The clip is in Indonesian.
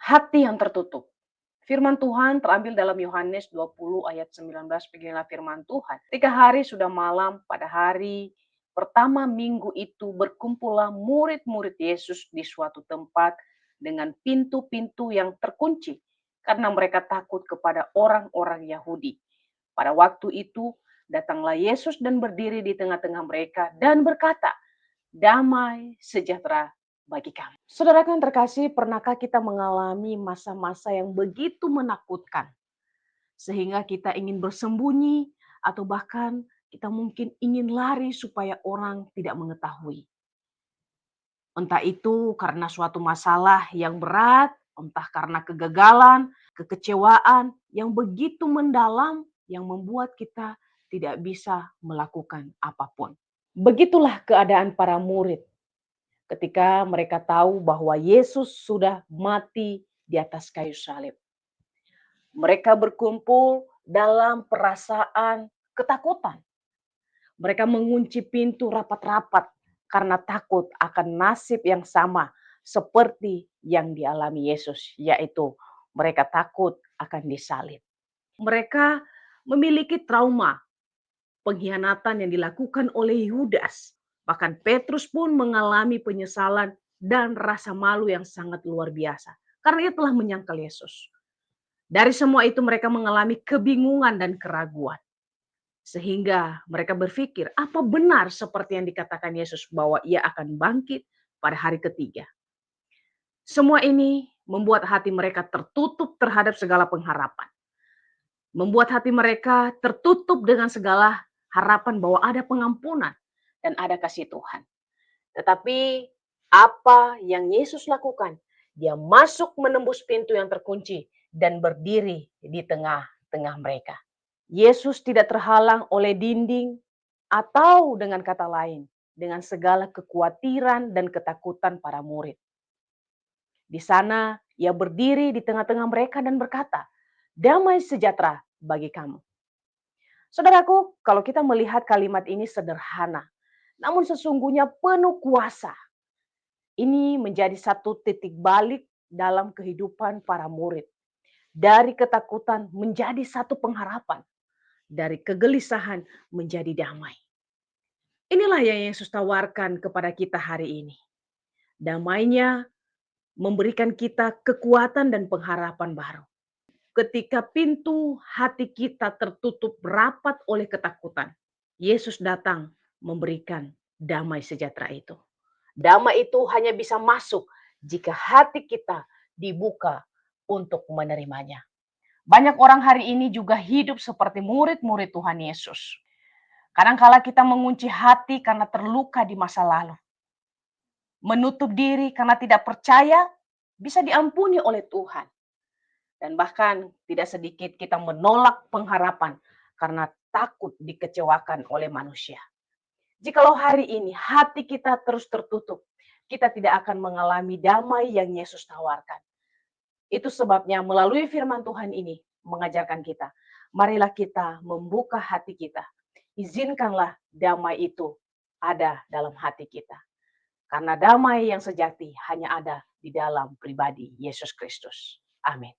Hati yang tertutup. Firman Tuhan terambil dalam Yohanes 20 ayat 19, beginilah firman Tuhan. 3 hari sudah malam, pada hari pertama minggu itu berkumpullah murid-murid Yesus di suatu tempat dengan pintu-pintu yang terkunci karena mereka takut kepada orang-orang Yahudi. Pada waktu itu datanglah Yesus dan berdiri di tengah-tengah mereka dan berkata, damai sejahtera bagi kamu. Saudaraku yang terkasih, pernahkah kita mengalami masa-masa yang begitu menakutkan sehingga kita ingin bersembunyi atau bahkan kita mungkin ingin lari supaya orang tidak mengetahui. Entah itu karena suatu masalah yang berat, entah karena kegagalan, kekecewaan yang begitu mendalam yang membuat kita tidak bisa melakukan apapun. Begitulah keadaan para murid ketika mereka tahu bahwa Yesus sudah mati di atas kayu salib. Mereka berkumpul dalam perasaan ketakutan. Mereka mengunci pintu rapat-rapat karena takut akan nasib yang sama seperti yang dialami Yesus, yaitu mereka takut akan disalib. Mereka memiliki trauma pengkhianatan yang dilakukan oleh Yudas. Bahkan Petrus pun mengalami penyesalan dan rasa malu yang sangat luar biasa karena ia telah menyangkal Yesus. Dari semua itu mereka mengalami kebingungan dan keraguan. Sehingga mereka berpikir, apa benar seperti yang dikatakan Yesus bahwa ia akan bangkit pada hari ketiga. Semua ini membuat hati mereka tertutup terhadap segala pengharapan. Membuat hati mereka tertutup dengan segala harapan bahwa ada pengampunan dan ada kasih Tuhan. Tetapi apa yang Yesus lakukan? Dia masuk menembus pintu yang terkunci dan berdiri di tengah-tengah mereka. Yesus tidak terhalang oleh dinding atau dengan kata lain, dengan segala kekhawatiran dan ketakutan para murid. Di sana ia berdiri di tengah-tengah mereka dan berkata, damai sejahtera bagi kamu. Saudaraku, kalau kita melihat kalimat ini sederhana, namun sesungguhnya penuh kuasa. Ini menjadi satu titik balik dalam kehidupan para murid. Dari ketakutan menjadi satu pengharapan. Dari kegelisahan menjadi damai. Inilah yang Yesus tawarkan kepada kita hari ini. Damainya memberikan kita kekuatan dan pengharapan baru. Ketika pintu hati kita tertutup rapat oleh ketakutan, Yesus datang memberikan damai sejahtera itu. Damai itu hanya bisa masuk jika hati kita dibuka untuk menerimanya. Banyak orang hari ini juga hidup seperti murid-murid Tuhan Yesus. Kadangkala kita mengunci hati karena terluka di masa lalu. Menutup diri karena tidak percaya bisa diampuni oleh Tuhan. Dan bahkan tidak sedikit kita menolak pengharapan karena takut dikecewakan oleh manusia. Jikalau hari ini hati kita terus tertutup, kita tidak akan mengalami damai yang Yesus tawarkan. Itu sebabnya melalui firman Tuhan ini mengajarkan kita, marilah kita membuka hati kita. Izinkanlah damai itu ada dalam hati kita. Karena damai yang sejati hanya ada di dalam pribadi Yesus Kristus. Amin.